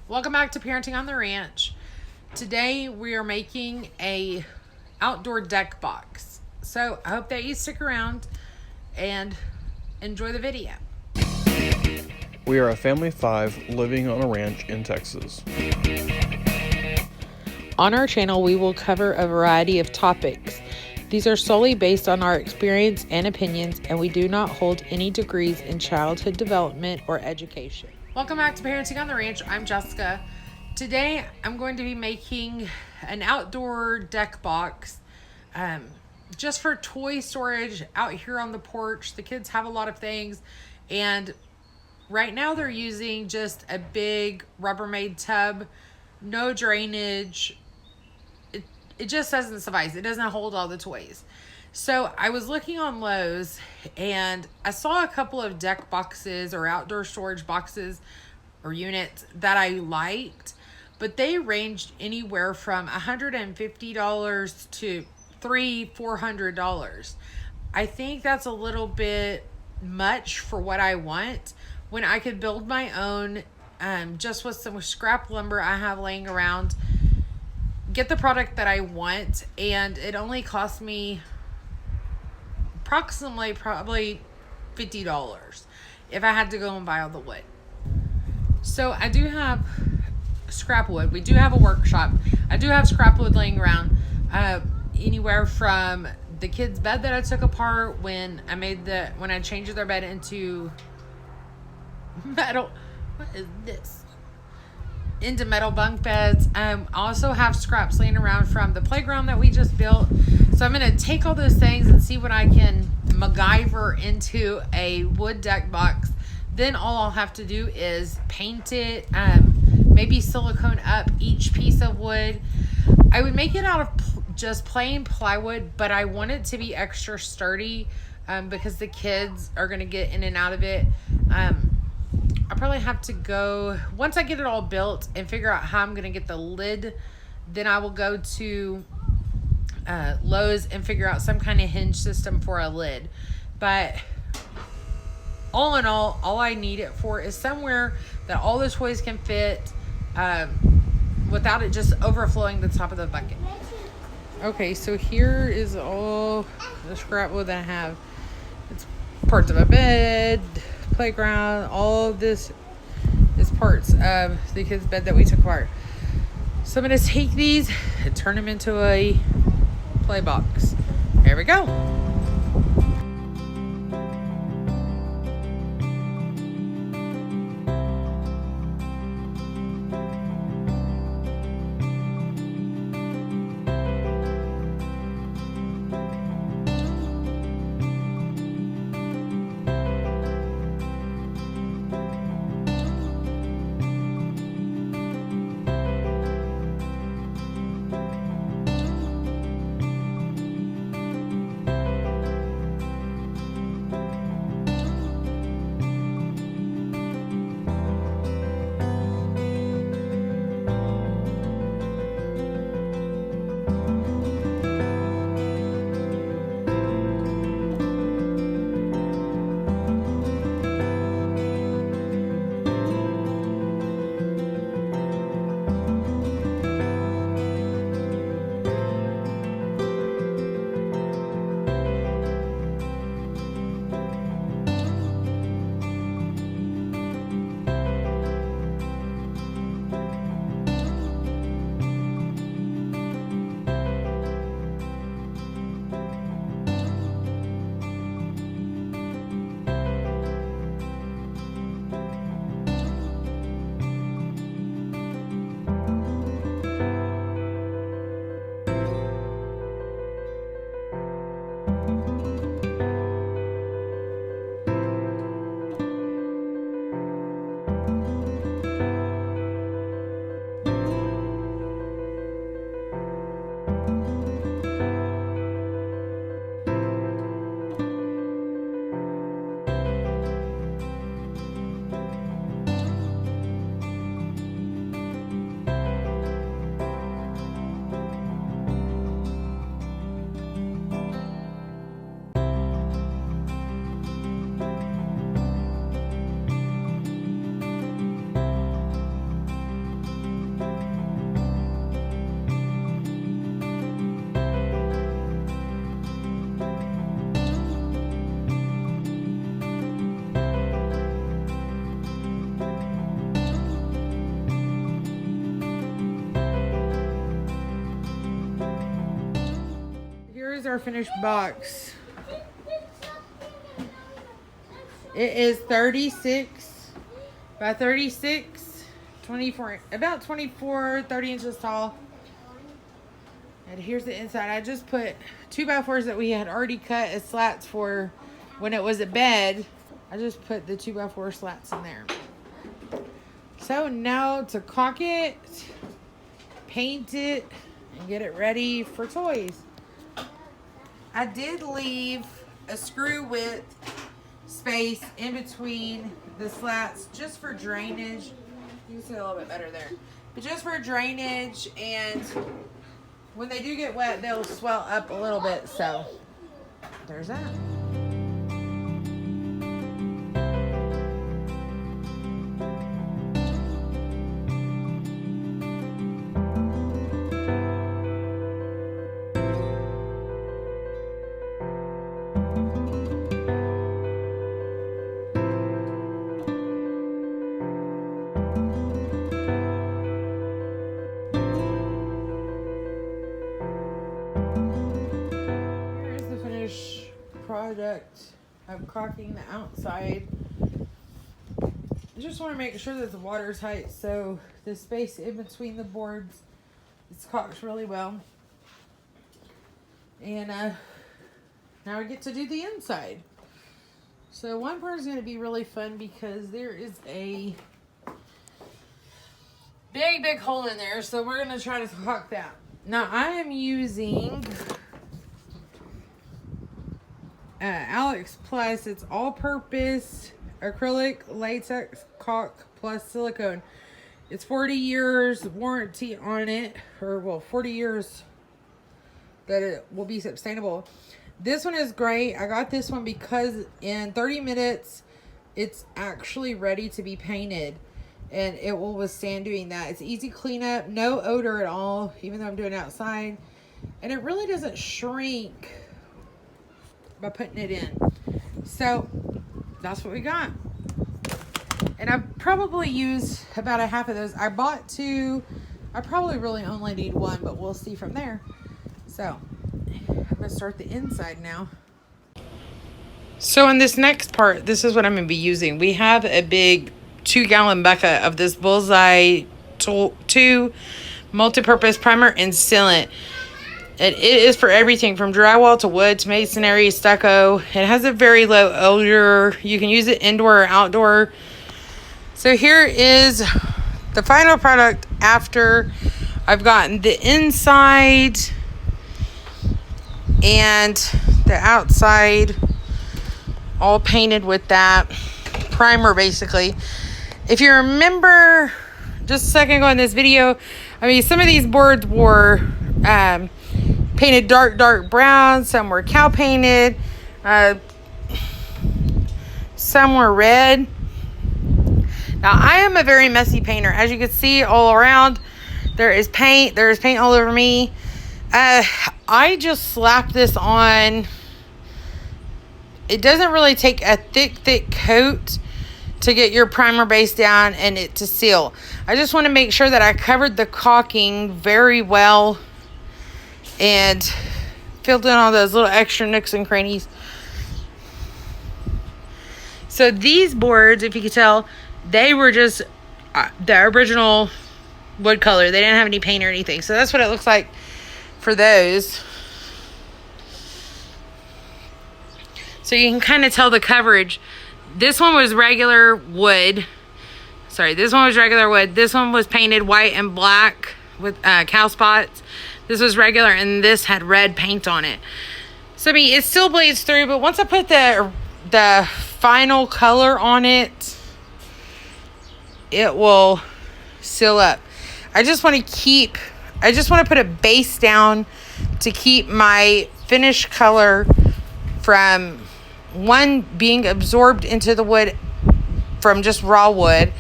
Welcome back to Parenting on the Ranch. Today we are making a outdoor deck box. So I hope that you stick around and enjoy the video. We are a family of 5 living on a ranch in Texas. On our channel, we will cover a variety of topics. These are solely based on our experience and opinions, and we do not hold any degrees in childhood development or education. Welcome back to Parenting on the Ranch. I'm Jessica. Today, I'm going to be making an outdoor deck box just for toy storage out here on the porch. The kids have a lot of things, and right now they're using just a big Rubbermaid tub, no drainage. It just doesn't suffice. It doesn't hold all the toys. So I was looking on Lowe's and I saw a couple of deck boxes or outdoor storage boxes or units that I liked, but they ranged anywhere from $150 to $400. I think that's a little bit much for what I want when I could build my own just with some scrap lumber I have laying around, get the product that I want, and it only cost me approximately probably $50 if I had to go and buy all the wood. So I do have scrap wood. We do have a workshop. I do have scrap wood laying around, anywhere from the kids' bed that I took apart when I changed their bed into metal. What is this? Into metal bunk beds. I also have scraps laying around from the playground that we just built. So I'm going to take all those things and see what I can MacGyver into a wood deck box. Then all I'll have to do is paint it, maybe silicone up each piece of wood. I would make it out of just plain plywood, but I want it to be extra sturdy because the kids are going to get in and out of it. I'll probably have to go, once I get it all built and figure out how I'm going to get the lid, then I will go to Lowe's and figure out some kind of hinge system for a lid. But all in all I need it for is somewhere that all the toys can fit without it just overflowing the top of the bucket. Okay, so here is all the scrap wood that I have. It's parts of a bed, playground, all of this is parts of the kids' bed that we took apart. So I'm going to take these and turn them into a play box. There we go. So I'm going to take these and turn them into a play box. There we go. Okay, so here is all the scrap wood that I have. It's parts of a bed, playground, all of this is parts of the kids' bed that we took apart. So I'm going to take these and turn them into a play box. There we go. here's our finished box. It is 36 by 36, 24, about 24, 30 inches tall. And here's the inside. I just put 2x4s that we had already cut as slats for when it was a bed. I just put the 2x4 slats in there. So now to caulk it, paint it, and get it ready for toys. I did leave a screw width space in between the slats just for drainage. You can see a little bit better there. But just for drainage, and when they do get wet, they'll swell up a little bit. So there's that. Product of caulking the outside. I just want to make sure that the water is tight, so the space in between the boards is caulked really well. And now we get to do the inside. So one part is going to be really fun because there is a big hole in there, so we're going to try to caulk that. Now I am using Alex Plus. It's all-purpose acrylic latex caulk plus silicone. It's 40 years warranty on it, or well, 40 years that it will be sustainable. This one is great. I got this one because in 30 minutes it's actually ready to be painted, and it will withstand doing that. It's easy cleanup, no odor at all, even though I'm doing it outside, and it really doesn't shrink by putting it in. So that's what we got. And I probably used about a half of those. I bought two. I probably really only need one, but we'll see from there. So I'm gonna start the inside now. So in this next part, this is what I'm gonna be using. We have a big 2-gallon bucket of this Bullseye 2 multi-purpose primer and sealant. It is for everything from drywall to wood to masonry, stucco. It has a very low odor. You can use it indoor or outdoor. So here is the final product after I've gotten the inside and the outside all painted with that primer, basically. If you remember just a second ago in this video, I mean, some of these boards were painted dark brown, some were cow painted, some were red. Now I am a very messy painter. As you can see all around, there is paint all over me. I just slapped this on. It doesn't really take a thick coat to get your primer base down and it to seal. I just want to make sure that I covered the caulking very well and filled in all those little extra nooks and crannies. So these boards, if you could tell, they were just the original wood color. They didn't have any paint or anything. So that's what it looks like for those. So you can kind of tell the coverage. This one was regular wood. This one was regular wood. This one was painted white and black with cow spots. This was regular, and this had red paint on it. So, I mean, it still bleeds through, but once I put the final color on it, it will seal up. I just want to put a base down to keep my finished color from, one, being absorbed into the wood from just raw wood,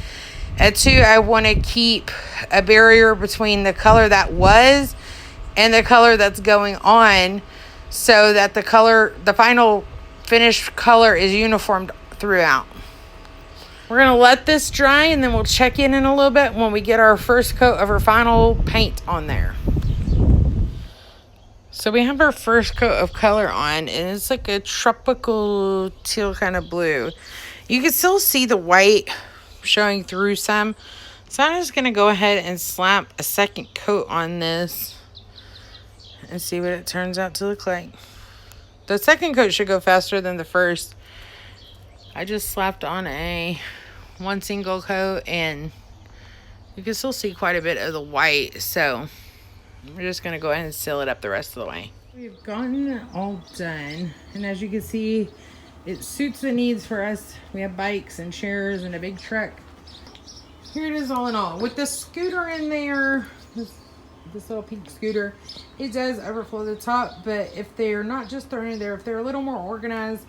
and two, I want to keep a barrier between the color that was and the color that's going on, so that the final finished color is uniformed throughout. We're going to let this dry, and then we'll check in a little bit when we get our first coat of our final paint on there. So we have our first coat of color on, and it's like a tropical teal kind of blue. You can still see the white showing through some. So I'm just going to go ahead and slap a second coat on this and see what it turns out to look like. The second coat should go faster than the first. I just slapped on one single coat, and you can still see quite a bit of the white. So we're just going to go ahead and seal it up the rest of the way. We've gotten it all done, and as you can see, it suits the needs for us. We have bikes and chairs and a big truck. Here it is all in all. With the scooter in there, this little pink scooter, it does overflow the top, but if they're not just thrown in there, if they're a little more organized,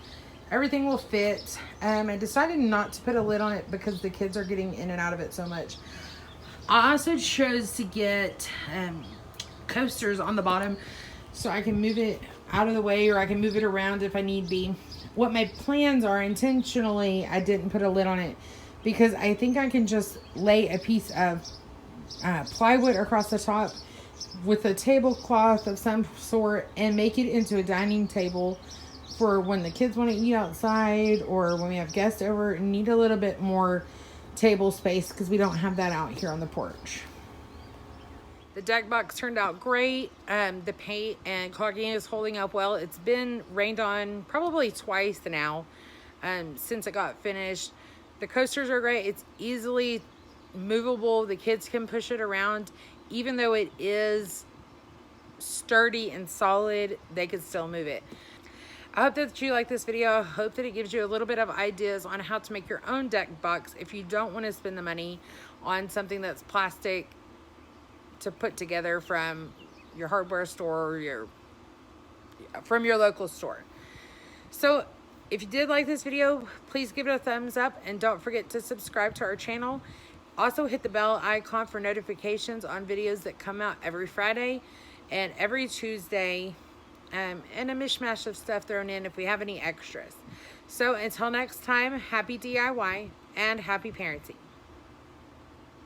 everything will fit. I decided not to put a lid on it because the kids are getting in and out of it so much. I also chose to get coasters on the bottom so I can move it out of the way, or I can move it around if I need be. What my plans are, intentionally I didn't put a lid on it because I think I can just lay a piece of plywood across the top with a tablecloth of some sort and make it into a dining table for when the kids want to eat outside, or when we have guests over and need a little bit more table space, because we don't have that out here on the porch. The deck box turned out great. The paint and caulking is holding up well. It's been rained on probably twice now since it got finished. The coasters are great. It's easily movable. The kids can push it around. Even though it is sturdy and solid, they could still move it. I hope that you like this video. I hope that it gives you a little bit of ideas on how to make your own deck box if you don't want to spend the money on something that's plastic to put together from your hardware store or from your local store. So if you did like this video, please give it a thumbs up, and don't forget to subscribe to our channel. Also hit the bell icon for notifications on videos that come out every Friday and every Tuesday, and a mishmash of stuff thrown in if we have any extras. So until next time, happy DIY and happy parenting.